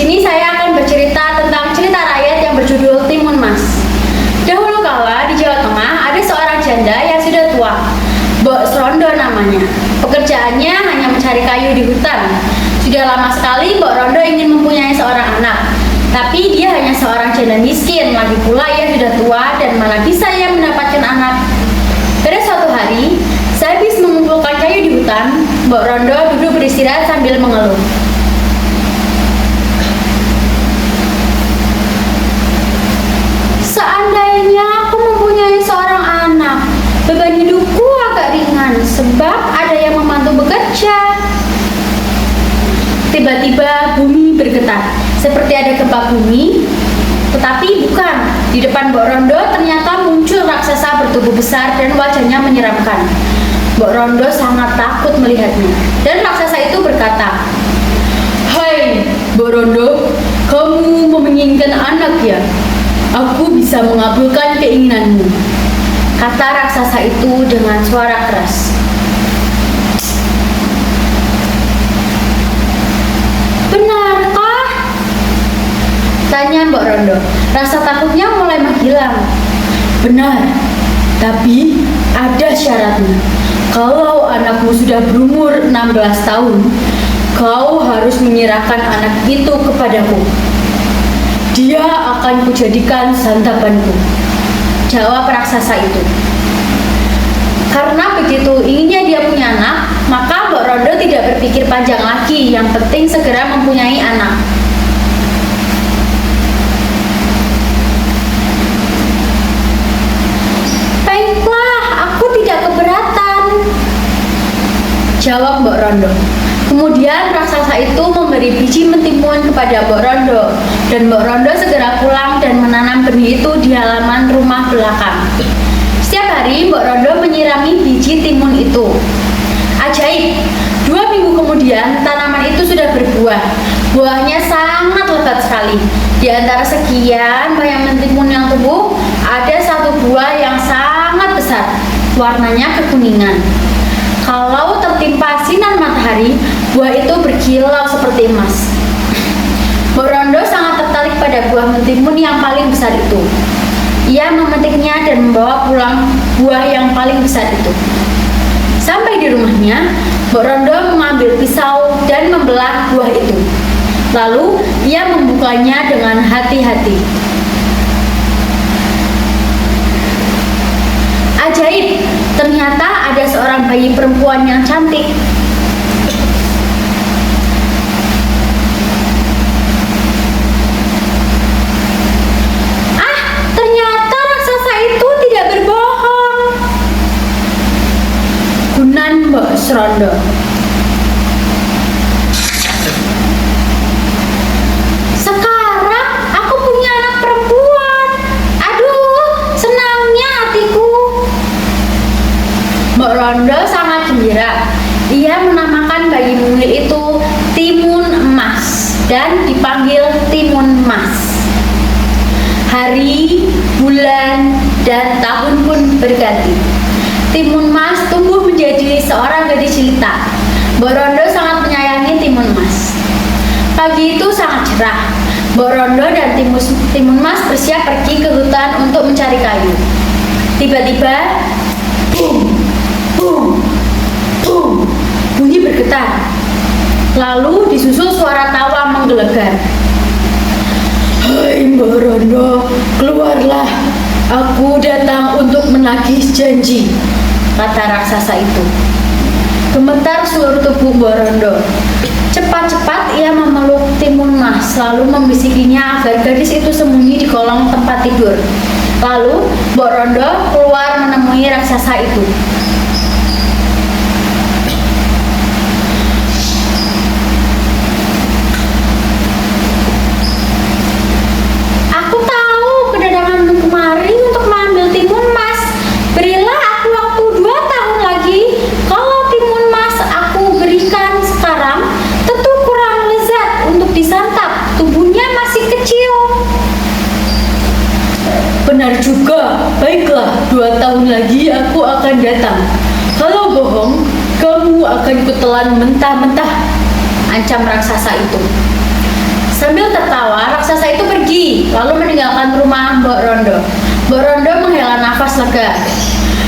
sini saya akan bercerita tentang cerita rakyat yang berjudul Timun Mas. Dahulu kala di Jawa Tengah ada seorang janda yang sudah tua, Mbok Srondo namanya. Pekerjaannya hanya mencari kayu di hutan. Sudah lama sekali Mbok Rondo ingin mempunyai seorang anak, tapi dia hanya seorang janda miskin. Lagi pula ia sudah tua dan mana bisa ia mendapatkan anak. Pada suatu hari, sehabis mengumpulkan kayu di hutan, Mbok Rondo duduk beristirahat sambil mengeluh. Seandainya aku mempunyai seorang anak, beban hidupku agak ringan sebab ada yang membantu bekerja. Tiba-tiba bumi bergetar, seperti ada gempa bumi, tetapi bukan. Di depan Mbok Rondo ternyata muncul raksasa bertubuh besar dan wajahnya menyeramkan. Mbok Rondo sangat takut melihatnya, dan raksasa itu berkata, "Hai Mbok Rondo, kamu menginginkan anak ya? Aku bisa mengabulkan keinginanmu," kata raksasa itu dengan suara keras. "Benarkah?" tanya Mbok Rondo. Rasa takutnya mulai menghilang. "Benar, tapi ada syaratnya. Kalau anakmu sudah berumur 16 tahun, kau harus menyerahkan anak itu kepadaku. Dia akan kujadikan santapanku," jawab raksasa itu. Karena begitu inginnya dia punya anak, maka Mbok Rondo tidak berpikir panjang lagi, yang penting segera mempunyai anak. "Baiklah, aku tidak keberatan," jawab Mbok Rondo. Kemudian raksasa itu memberi biji mentimun kepada Mbok Rondo, dan Mbok Rondo segera pulang dan menanam benih itu di halaman rumah belakang. Setiap hari Mbok Rondo menyirami biji timun itu. Ajaib, 2 minggu kemudian tanaman itu sudah berbuah. Buahnya sangat lebat sekali. Di antara sekian banyak mentimun yang tumbuh, ada satu buah yang sangat besar, warnanya kekuningan. Kalau tertimpa sinar matahari, buah itu berkilau seperti emas. Mbok Rondo sangat tertarik pada buah mentimun yang paling besar itu. Ia memetiknya dan membawa pulang buah yang paling besar itu. Sampai di rumahnya, Mbok Rondo mengambil pisau dan membelah buah itu. Lalu ia membukanya dengan hati-hati. Ajaib, ternyata ada seorang bayi perempuan yang cantik. Ternyata raksasa itu tidak berbohong, gunan Mbok Srondo. Sekarang aku punya anak perempuan. Aduh, senangnya hatiku. Mbok Rondo sangat gembira. Ia menamakan bayi mungil itu Timun Emas dan dipanggil Timun Mas. Hari, bulan, dan tahun pun berganti. Timun Mas tumbuh menjadi seorang gadis jelita. Mbok Rondo sangat menyayangi Timun Mas. Pagi itu sangat cerah. Mbok Rondo dan Timun Mas bersiap pergi ke hutan untuk mencari kayu. Tiba-tiba, bum, bum, bum, bunyi bergetar. Lalu disusul suara tawa menggelegar. "Hai Mbok Rondo, keluarlah. Aku datang untuk menagih janji," kata raksasa itu. Gemetar seluruh tubuh Mbok Rondo. Cepat-cepat ia memeluk Timun Mas, lalu membisikinya agar gadis itu sembunyi di kolong tempat tidur. Lalu Mbok Rondo keluar menemui raksasa itu. Benar juga, baiklah, 2 tahun lagi aku akan datang. Kalau bohong, kamu akan kutelan mentah-mentah, ancam raksasa itu. Sambil tertawa, raksasa itu pergi, lalu meninggalkan rumah Mbok Rondo. Mbok Rondo menghela nafas lega.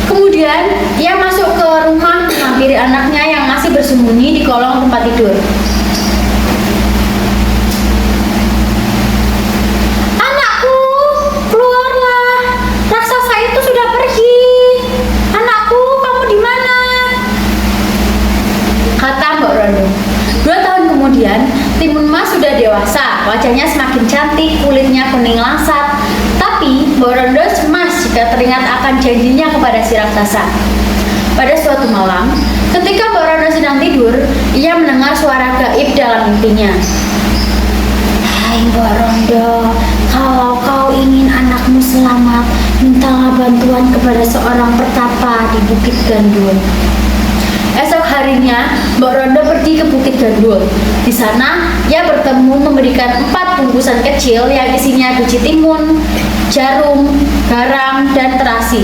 Kemudian, ia masuk ke rumah menghampiri anaknya yang masih bersembunyi di kolong tempat tidur. "Anakku, keluarlah. Raksasa itu sudah pergi. Anakku, kamu di mana?" kata Mbok Rondo. 2 tahun kemudian, Timun Mas sudah dewasa, wajahnya semakin cantik, kulitnya kuning langsat. Tapi Mbok Rondo cemas jika teringat akan janjinya kepada si raksasa. Pada suatu malam, ketika Mbok Rondo sedang tidur, ia mendengar suara gaib dalam mimpinya. "Hai Mbok Rondo, kalau kau ingin anakmu selamat, mintalah bantuan kepada seorang pertapa di Bukit Gandul." Esok harinya, Mbok Rondo pergi ke Bukit Gandul. Di sana, ia bertemu memberikan 4 bungkusan kecil yang isinya biji timun, jarum, garam, dan terasi.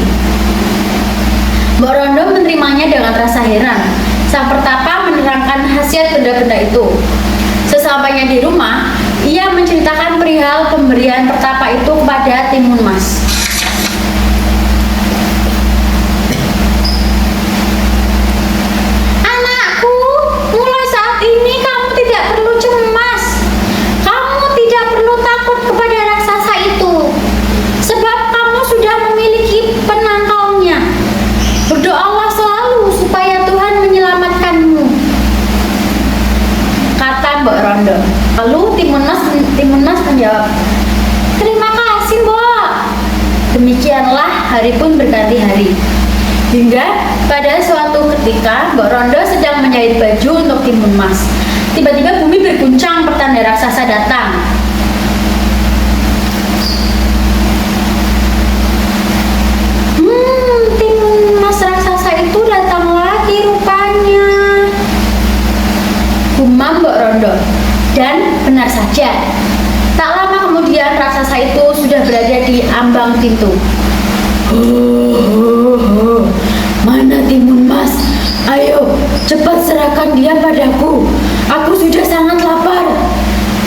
Mbok Rondo menerimanya dengan rasa heran. Sang pertapa menerangkan khasiat benda-benda itu. Sesampainya di rumah, ia menceritakan perihal pemberian pertapa itu kepada Timun Mas. "Anakku, mulai saat ini kamu tidak perlu cemas. Kamu tidak perlu takut kepada raksasa itu, sebab kamu sudah memiliki penangkalnya. Berdoalah selalu supaya Tuhan menyelamatkanmu," kata Mbok Rondo. Lalu Timun Mas menjawab, "Terima kasih, Mbok." Demikianlah hari pun berganti hari. Hingga pada suatu ketika Mbok Rondo sedang menjahit baju untuk Timun Mas. Tiba-tiba bumi berguncang, pertanda raksasa datang. Timun Mas raksasa itu datang lagi rupanya, gumam Mbok Rondo. Dan benar saja, tak lama kemudian raksasa itu sudah berada di ambang pintu. "Mana Timun Mas? Ayo, cepat serahkan dia padaku. Aku sudah sangat lapar,"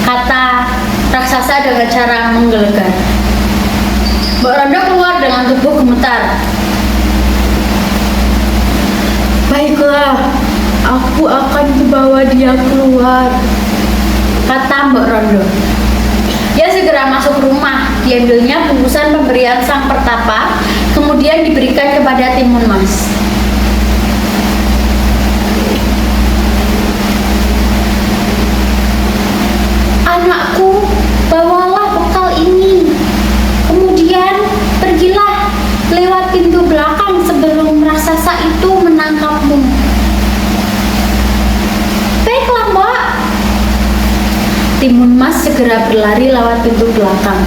kata raksasa dengan cara menggelegar. Mbok Rondo keluar dengan tubuh gemetar. "Baiklah, aku akan membawa dia keluar," kata Mbok Rondo. Ia segera masuk rumah. Diambilnya bungkusan pemberian sang pertapa, kemudian diberikan kepada Timun Mas. "Anakku, bawalah bekal ini. Kemudian pergilah lewat pintu belakang sebelum raksasa itu menangkapmu." "Baiklah, Mbak." Timun Mas segera berlari lewat pintu belakang.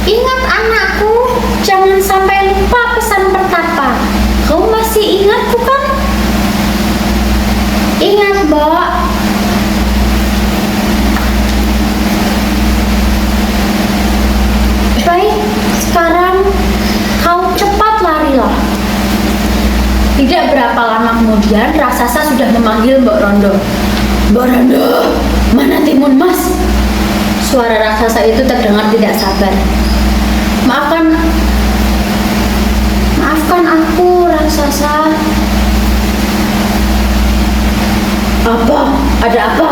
"Ingat anakku, jangan sampai lupa pesan pertapa. Kau masih ingat bukan?" "Ingat, Mbak." "Baik, sekarang kau cepat larilah." Tidak berapa lama kemudian, raksasa sudah memanggil Mbok Rondo. "Mbok Rondo, mana Timun Mas?" Suara raksasa itu terdengar tidak sabar. Maafkan aku, raksasa." "Apa? Ada apa?"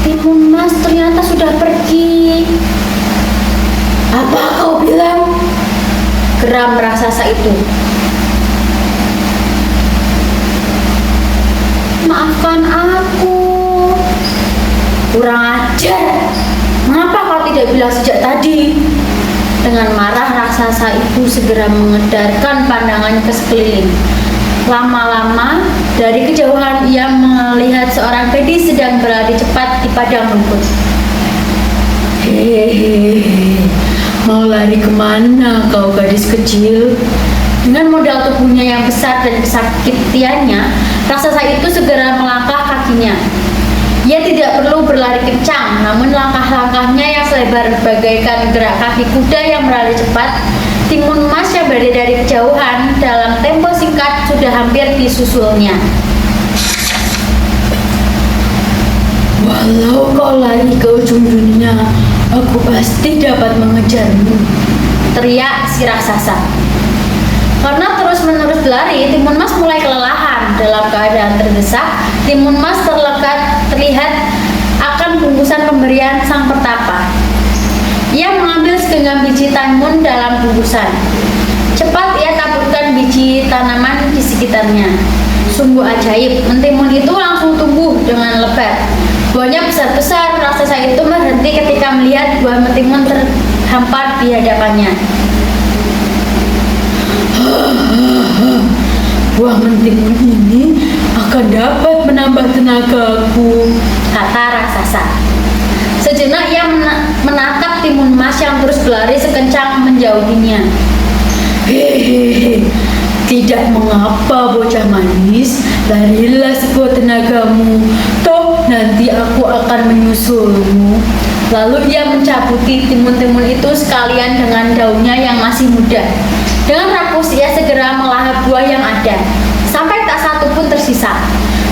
"Timun Mas ternyata sudah pergi." "Apa kau bilang?" geram raksasa itu. "Maafkan aku." "Kurang ajar. Mengapa kau tidak bilang sejak tadi?" Dengan marah, raksasa itu segera mengedarkan pandangan ke sekeliling. Lama-lama, dari kejauhan ia melihat seorang gadis sedang berlari cepat di padang rumput. "Hehehe, mau lari kemana kau gadis kecil?" Dengan modal tubuhnya yang besar dan kesakitiannya, raksasa itu segera melangkah kakinya. Ia tidak perlu berlari kencang, namun langkah-langkahnya yang selebar bagaikan gerak kaki kuda yang berlari cepat. Timun Mas yang berada dari kejauhan dalam tempo singkat sudah sudah hampir disusulnya. Walau kau lari ke ujung dunia, aku pasti dapat mengejarmu. Teriak si raksasa. Karena terus-menerus berlari, Timun Mas mulai kelelahan. Dalam keadaan terdesak, Timun Mas terlihat akan bungkusan pemberian sang pertapa. Ia mengambil segenggam biji timun dalam bungkusan. Cepat ia taburkan biji tanaman di sekitarnya. Sungguh ajaib, mentimun itu langsung tumbuh dengan lebat. Buahnya besar-besar. Raksasa itu berhenti ketika melihat buah mentimun terhampar di hadapannya. Buah mentimun ini akan dapat menambah tenagaku, kata raksasa. Sejenak ia menatap Timun Mas yang terus berlari sekencang menjauhinya. Hehehe, tidak mengapa bocah manis, larilah sekuat tenagamu, toh nanti aku akan menyusulmu. Lalu ia mencabuti timun-timun itu sekalian dengan daunnya yang masih muda. Dengan rakus ia segera melahap buah yang ada, sampai tak satu pun tersisa.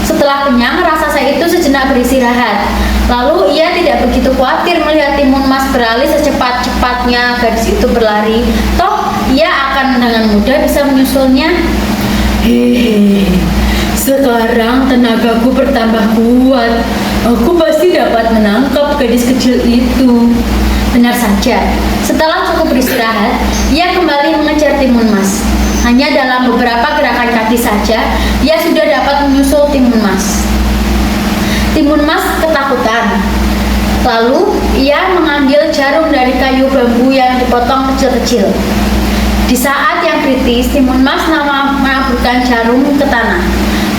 Setelah kenyang, raksasa itu sejenak beristirahat. Lalu ia tidak begitu khawatir melihat Timun Mas beralih secepat-cepatnya gadis itu berlari. Toh ia akan dengan mudah bisa menyusulnya. Hehehe, sekarang tenagaku bertambah kuat. Aku pasti dapat menangkap gadis kecil itu. Benar saja. Setelah cukup beristirahat, ia kembali mengejar Timun Mas. Hanya dalam beberapa gerakan kaki saja, ia sudah dapat menyusul Timun Mas. Timun Mas ketakutan. Lalu ia mengambil jarum dari kayu bambu yang dipotong kecil-kecil. Di saat yang kritis, Timun Mas menaburkan jarum ke tanah.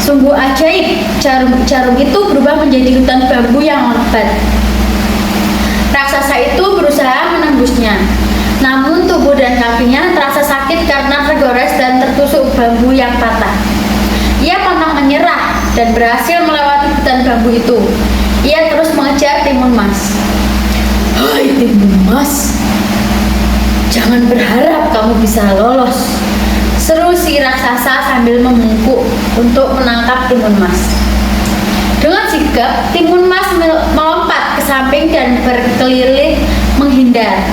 Sungguh ajaib, jarum itu berubah menjadi hutan bambu yang lebat. Raksasa itu berusaha menembusnya, namun tubuh dan kakinya terasa sakit karena tergores dan tertusuk bambu yang patah. Ia pantang menyerah dan berhasil melewati hutan bambu itu. Ia terus mengejar Timun Mas. Hai Timun Mas, jangan berharap kamu bisa lolos, seru si raksasa sambil membungkuk untuk menangkap Timun Mas. Dengan sigap, Timun Mas melompat ke samping dan berkeliling menghindar.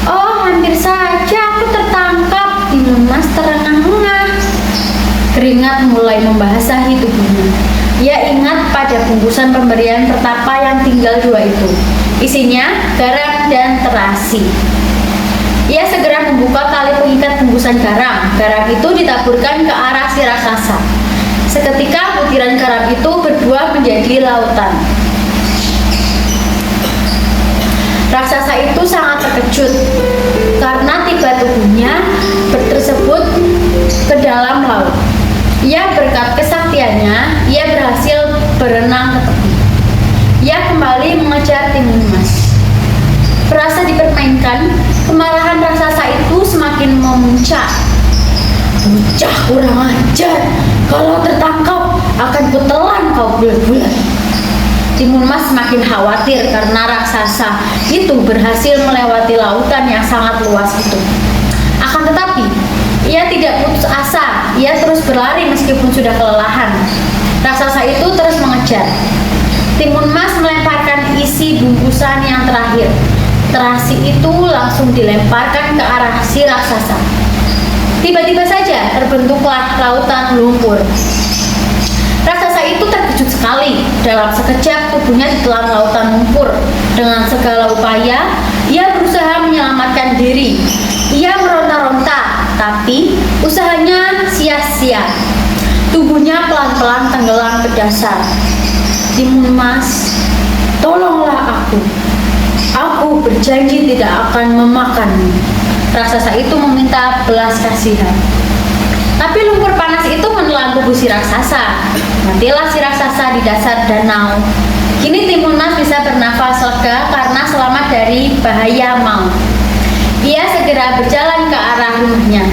Oh, hampir saja aku tertangkap. Timun Mas terengah-engah. Keringat mulai membasahi tubuhnya. Ia ingat pada bungkusan pemberian pertapa yang tinggal 2 itu. Isinya garam dan terasi. Ia segera membuka tali pengikat bungkusan garam. Garam itu ditaburkan ke arah si raksasa. Seketika butiran garam itu berbuah menjadi lautan. Raksasa itu sangat terkejut karena tiba tubuhnya tersebut ke dalam laut. Ia berkat kesaktiannya, ia berhasil berenang ke tepi. Ia kembali mengejar Timun Mas. Merasa dipermainkan, kemarahan raksasa itu semakin memuncak. bocah kurang ajar, kalau tertangkap akan kutelan kau bulat-bulat. Timun Mas semakin khawatir karena raksasa itu berhasil melewati lautan yang sangat luas itu. Akan tetapi, ia tidak putus asa. Ia terus berlari meskipun sudah kelelahan. Raksasa itu terus mengejar. Timun Mas melemparkan isi bungkusan yang terakhir. Terasi itu langsung dilemparkan ke arah si raksasa. Tiba-tiba saja terbentuklah lautan lumpur. Raksasa itu terkejut sekali. Dalam sekejap tubuhnya ditelan lautan lumpur. Dengan segala upaya, ia berusaha menyelamatkan diri. Ia meronta-ronta, tapi usahanya sia-sia. Tubuhnya pelan-pelan tenggelam ke dasar. Timun Mas, tolonglah aku. Aku berjanji tidak akan memakanmu. Raksasa itu meminta belas kasihan. Tapi lumpur panas itu menelan tubuh si raksasa. Matilah si raksasa di dasar danau. Kini Timun Mas bisa bernafas lega karena selamat dari bahaya maut. Ia segera berjalan ke arah rumahnya.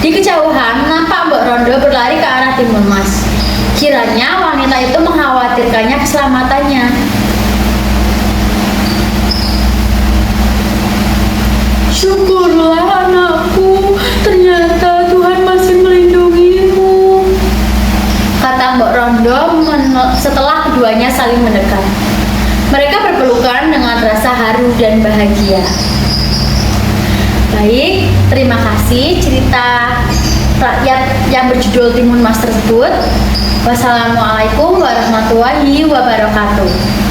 Di kejauhan nampak Mbok Rondo berlari ke arah Timun Mas. Kiranya wanita itu mengkhawatirkannya keselamatannya. Syukurlah anakku, ternyata bahagia. Baik, terima kasih cerita rakyat yang berjudul Timun Mas tersebut. Wassalamualaikum warahmatullahi wabarakatuh.